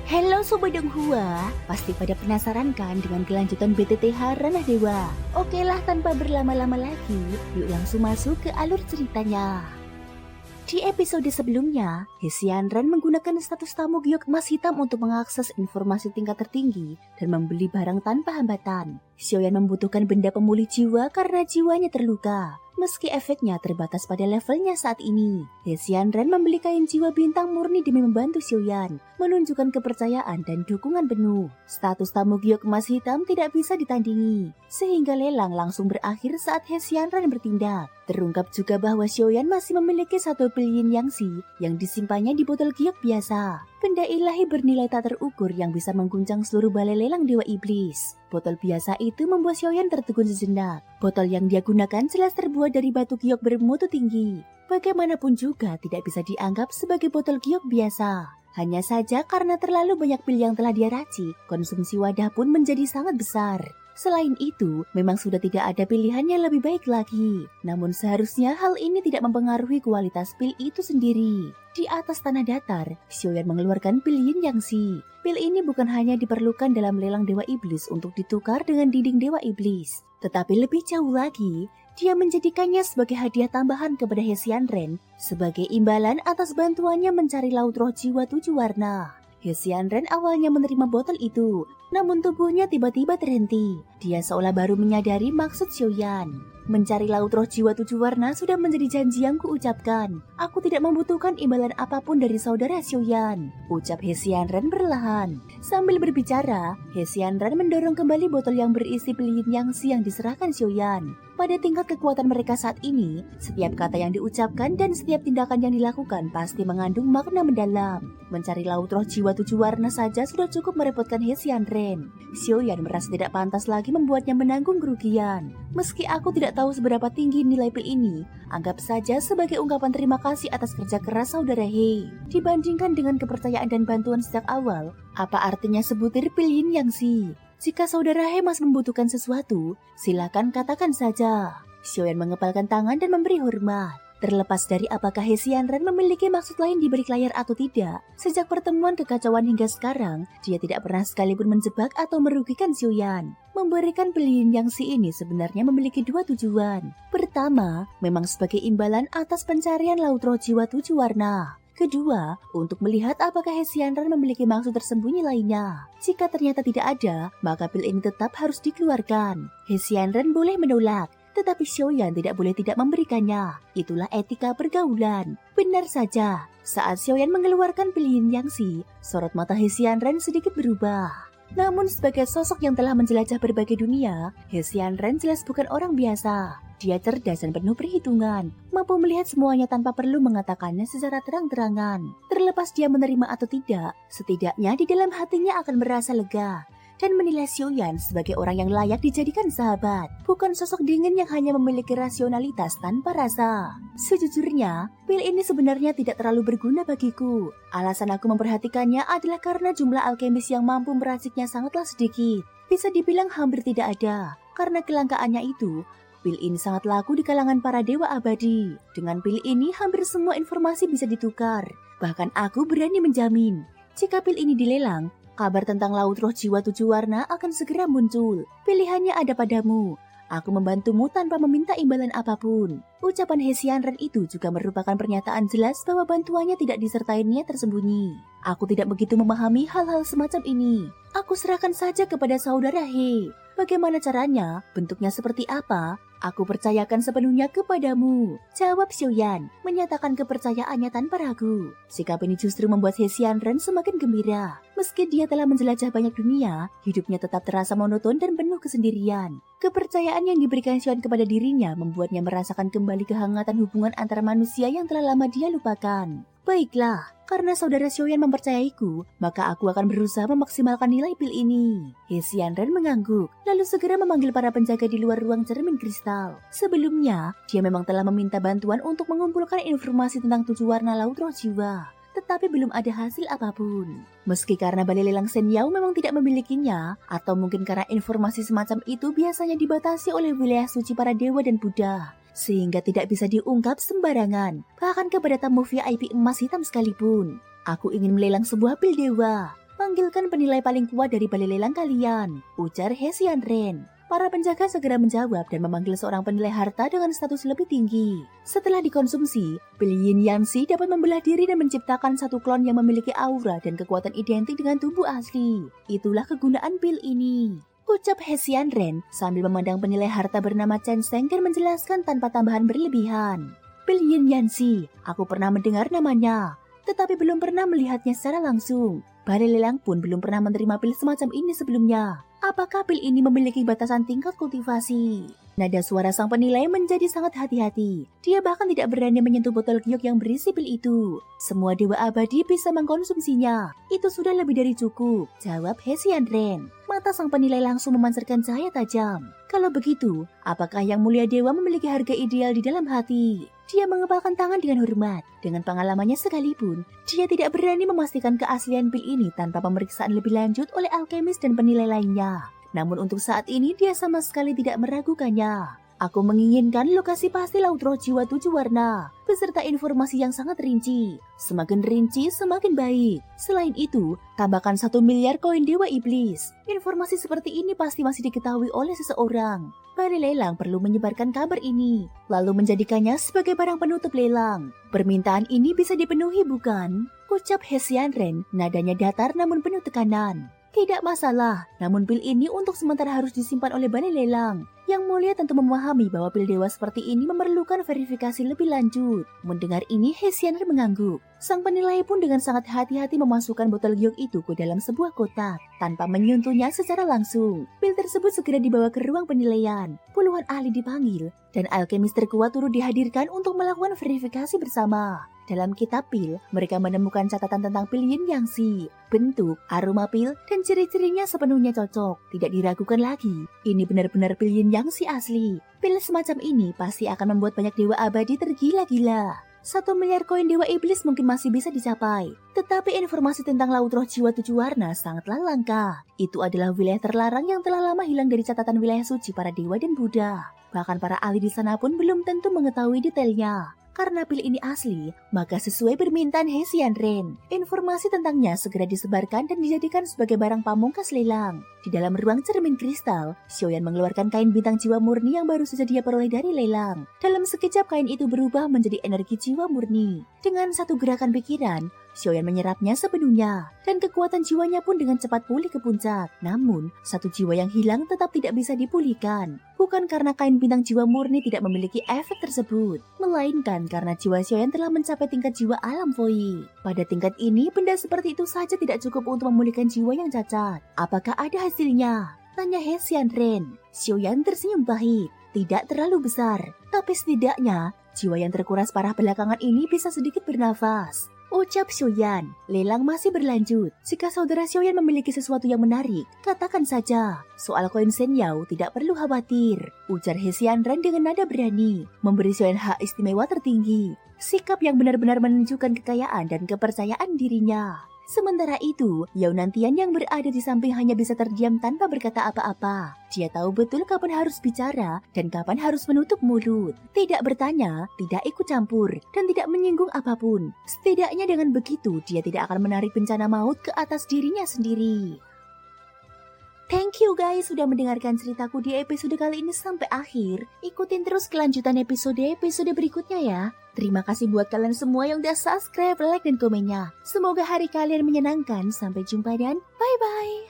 Halo Sobat Donghua, pasti pada penasaran kan dengan kelanjutan BTTH Ranah Dewa? Oke lah, tanpa berlama-lama lagi, yuk langsung masuk ke alur ceritanya. Di episode sebelumnya, Hesianren menggunakan status tamu giok emas hitam untuk mengakses informasi tingkat tertinggi dan membeli barang tanpa hambatan. Xiaoyan membutuhkan benda pemulih jiwa karena jiwanya terluka. Meski efeknya terbatas pada levelnya saat ini, Hesianren membeli kain jiwa bintang murni demi membantu Xiaoyan, menunjukkan kepercayaan dan dukungan penuh. Status tamu giok emas hitam tidak bisa ditandingi, sehingga lelang langsung berakhir saat Hesianren bertindak. Terungkap juga bahwa Xiaoyan masih memiliki satu pilihan Yangxi yang disimpannya di botol giok biasa. Benda ilahi bernilai tak terukur yang bisa mengguncang seluruh balai lelang Dewa Iblis. Botol biasa itu membuat Xiaoyan tertegun sejenak. Botol yang dia gunakan jelas terbuat dari batu giok bermutu tinggi. Bagaimanapun juga tidak bisa dianggap sebagai botol giok biasa. Hanya saja karena terlalu banyak pil yang telah dia racik, konsumsi wadah pun menjadi sangat besar. Selain itu, memang sudah tidak ada pilihan yang lebih baik lagi. Namun seharusnya hal ini tidak mempengaruhi kualitas pil itu sendiri. Di atas tanah datar, Xiaoyan mengeluarkan pil Yin Yangxi. Pil ini bukan hanya diperlukan dalam lelang Dewa Iblis untuk ditukar dengan dinding Dewa Iblis, tetapi lebih jauh lagi, dia menjadikannya sebagai hadiah tambahan kepada Hesianren sebagai imbalan atas bantuannya mencari laut roh jiwa 7 warna. Hesianren awalnya menerima botol itu, namun tubuhnya tiba-tiba terhenti. Dia seolah baru menyadari maksud Xiaoyan. Mencari laut roh jiwa 7 warna sudah menjadi janji yang kuucapkan. Aku tidak membutuhkan imbalan apapun dari saudara Xiaoyan, ucap Hesianren perlahan. Sambil berbicara, Hesianren mendorong kembali botol yang berisi pil Yin Yangxi yang diserahkan Xiaoyan. Pada tingkat kekuatan mereka saat ini, setiap kata yang diucapkan dan setiap tindakan yang dilakukan pasti mengandung makna mendalam. Mencari laut roh jiwa 7 warna saja sudah cukup merepotkan Hesianren. Xiaoyan merasa tidak pantas lagi membuatnya menanggung kerugian. Meski aku tidak tahu seberapa tinggi nilai pil ini, anggap saja sebagai ungkapan terima kasih atas kerja keras saudara He. Dibandingkan dengan kepercayaan dan bantuan sejak awal, apa artinya sebutir pil Yin Yangxi? Jika saudara He masih membutuhkan sesuatu, silakan katakan saja. Xiaoyan mengepalkan tangan dan memberi hormat. Terlepas dari apakah Hesianren memiliki maksud lain di balik layar atau tidak, sejak pertemuan kekacauan hingga sekarang, dia tidak pernah sekalipun menjebak atau merugikan Xiaoyan. Memberikan pil Yin Yangxi ini sebenarnya memiliki dua tujuan. Pertama, memang sebagai imbalan atas pencarian laut roh jiwa 7 warna. Kedua, untuk melihat apakah Hesianren memiliki maksud tersembunyi lainnya. Jika ternyata tidak ada, maka pil ini tetap harus dikeluarkan. Hesianren boleh menolak, tetapi Xiaoyan tidak boleh tidak memberikannya. Itulah etika pergaulan. Benar saja, saat Xiaoyan mengeluarkan pil Yin Yangxi, sorot mata Hesianren sedikit berubah. Namun sebagai sosok yang telah menjelajah berbagai dunia, Hesianren jelas bukan orang biasa. Dia cerdas dan penuh perhitungan, mampu melihat semuanya tanpa perlu mengatakannya secara terang-terangan. Terlepas dia menerima atau tidak, setidaknya di dalam hatinya akan merasa lega dan menilai Xiaoyan sebagai orang yang layak dijadikan sahabat, bukan sosok dingin yang hanya memiliki rasionalitas tanpa rasa. Sejujurnya, pil ini sebenarnya tidak terlalu berguna bagiku. Alasan aku memperhatikannya adalah karena jumlah alkemis yang mampu meraciknya sangatlah sedikit. Bisa dibilang hampir tidak ada. Karena kelangkaannya itu, pil ini sangat laku di kalangan para dewa abadi. Dengan pil ini, hampir semua informasi bisa ditukar. Bahkan aku berani menjamin, jika pil ini dilelang, kabar tentang laut roh jiwa 7 warna akan segera muncul. Pilihannya ada padamu. Aku membantumu tanpa meminta imbalan apapun. Ucapan Hesianren itu juga merupakan pernyataan jelas bahwa bantuannya tidak disertai niat tersembunyi. Aku tidak begitu memahami hal-hal semacam ini. Aku serahkan saja kepada saudara He. Bagaimana caranya? Bentuknya seperti apa? Aku percayakan sepenuhnya kepadamu, jawab Xiaoyan, menyatakan kepercayaannya tanpa ragu. Sikap ini justru membuat Hesianren semakin gembira. Meski dia telah menjelajah banyak dunia, hidupnya tetap terasa monoton dan penuh kesendirian. Kepercayaan yang diberikan Xiaoyan kepada dirinya membuatnya merasakan kembali kehangatan hubungan antara manusia yang telah lama dia lupakan. Baiklah, karena saudara Xiaoyan mempercayaiku, maka aku akan berusaha memaksimalkan nilai pil ini. Hesianren mengangguk, lalu segera memanggil para penjaga di luar ruang cermin kristal. Sebelumnya, dia memang telah meminta bantuan untuk mengumpulkan informasi tentang 7 warna laut roh jiwa. Tetapi belum ada hasil apapun. Meski karena balai lelang Shen Yao memang tidak memilikinya, atau mungkin karena informasi semacam itu biasanya dibatasi oleh wilayah suci para dewa dan Buddha, sehingga tidak bisa diungkap sembarangan, bahkan kepada tamu VIP emas hitam sekalipun. Aku ingin melelang sebuah pil dewa. Panggilkan penilai paling kuat dari balai lelang kalian, ujar Hesian Ren. Para penjaga segera menjawab dan memanggil seorang penilai harta dengan status lebih tinggi. Setelah dikonsumsi, pil Yin Yang Si dapat membelah diri dan menciptakan satu klon yang memiliki aura dan kekuatan identik dengan tubuh asli. Itulah kegunaan pil ini, ucap Hesian Ren sambil memandang penilai harta bernama Chen Sheng dan menjelaskan tanpa tambahan berlebihan. Pil Yin Yang Si, aku pernah mendengar namanya, tetapi belum pernah melihatnya secara langsung. Balai lelang pun belum pernah menerima pil semacam ini sebelumnya. Apakah pil ini memiliki batasan tingkat kultivasi? Nada suara sang penilai menjadi sangat hati-hati. Dia bahkan tidak berani menyentuh botol giok yang berisi pil itu. Semua dewa abadi bisa mengkonsumsinya. Itu sudah lebih dari cukup, jawab Hesian Ren. Mata sang penilai langsung memancarkan cahaya tajam. Kalau begitu, apakah yang mulia dewa memiliki harga ideal di dalam hati? Dia mengepalkan tangan dengan hormat. Dengan pengalamannya sekalipun, dia tidak berani memastikan keaslian pil ini tanpa pemeriksaan lebih lanjut oleh alkemis dan penilai lainnya. Namun untuk saat ini dia sama sekali tidak meragukannya. Aku menginginkan lokasi pasti Laut Roh Jiwa 7 warna, beserta informasi yang sangat rinci. Semakin rinci, semakin baik. Selain itu, tambahkan 1 miliar koin Dewa Iblis. Informasi seperti ini pasti masih diketahui oleh seseorang. Balai lelang perlu menyebarkan kabar ini, lalu menjadikannya sebagai barang penutup lelang. Permintaan ini bisa dipenuhi bukan? Ucap Hesian Ren, nadanya datar namun penuh tekanan. Tidak masalah, namun pil ini untuk sementara harus disimpan oleh balai lelang. Yang mulia tentu memahami bahwa pil dewa seperti ini memerlukan verifikasi lebih lanjut. Mendengar ini, Hesian Ren mengangguk. Sang penilai pun dengan sangat hati-hati memasukkan botol giok itu ke dalam sebuah kotak, tanpa menyentuhnya secara langsung. Pil tersebut segera dibawa ke ruang penilaian. Puluhan ahli dipanggil, dan alkemis terkuat turut dihadirkan untuk melakukan verifikasi bersama. Dalam kitab pil, mereka menemukan catatan tentang pil Yin Yang Si. Bentuk, aroma pil, dan ciri-cirinya sepenuhnya cocok. Tidak diragukan lagi, ini benar-benar pil Yin Yang Si asli. Pil semacam ini pasti akan membuat banyak dewa abadi tergila-gila. 1 miliar koin Dewa Iblis mungkin masih bisa dicapai. Tetapi informasi tentang Laut Roh Jiwa 7 warna sangatlah langka. Itu adalah wilayah terlarang yang telah lama hilang dari catatan wilayah suci para dewa dan Buddha. Bahkan para ahli di sana pun belum tentu mengetahui detailnya. Karena pil ini asli, maka sesuai permintaan Hesian Ren, informasi tentangnya segera disebarkan dan dijadikan sebagai barang pamungkas lelang. Di dalam ruang cermin kristal, Xiaoyan mengeluarkan kain bintang jiwa murni yang baru saja dia peroleh dari lelang. Dalam sekejap kain itu berubah menjadi energi jiwa murni. Dengan satu gerakan pikiran, Xiaoyan menyerapnya sepenuhnya, dan kekuatan jiwanya pun dengan cepat pulih ke puncak. Namun, satu jiwa yang hilang tetap tidak bisa dipulihkan. Bukan karena kain bintang jiwa murni tidak memiliki efek tersebut, melainkan karena jiwa Xiaoyan telah mencapai tingkat jiwa alam Voi. Pada tingkat ini, benda seperti itu saja tidak cukup untuk memulihkan jiwa yang cacat. Apakah ada hasilnya? Tanya Hesian Ren. Xiaoyan tersenyum pahit. Tidak terlalu besar, tapi setidaknya jiwa yang terkuras parah belakangan ini bisa sedikit bernafas. Ucap Xiaoyan, lelang masih berlanjut. Jika saudara Xiaoyan memiliki sesuatu yang menarik, katakan saja. Soal koin Shen Yao tidak perlu khawatir, ujar Hesian Ren dengan nada berani, memberi Xiaoyan hak istimewa tertinggi. Sikap yang benar-benar menunjukkan kekayaan dan kepercayaan dirinya. Sementara itu, Yao Nantian yang berada di samping hanya bisa terdiam tanpa berkata apa-apa. Dia tahu betul kapan harus bicara dan kapan harus menutup mulut. Tidak bertanya, tidak ikut campur, dan tidak menyinggung apapun. Setidaknya dengan begitu, dia tidak akan menarik bencana maut ke atas dirinya sendiri. Thank you guys sudah mendengarkan ceritaku di episode kali ini sampai akhir. Ikutin terus kelanjutan episode berikutnya ya. Terima kasih buat kalian semua yang udah subscribe, like, dan komennya. Semoga hari kalian menyenangkan. Sampai jumpa dan bye-bye.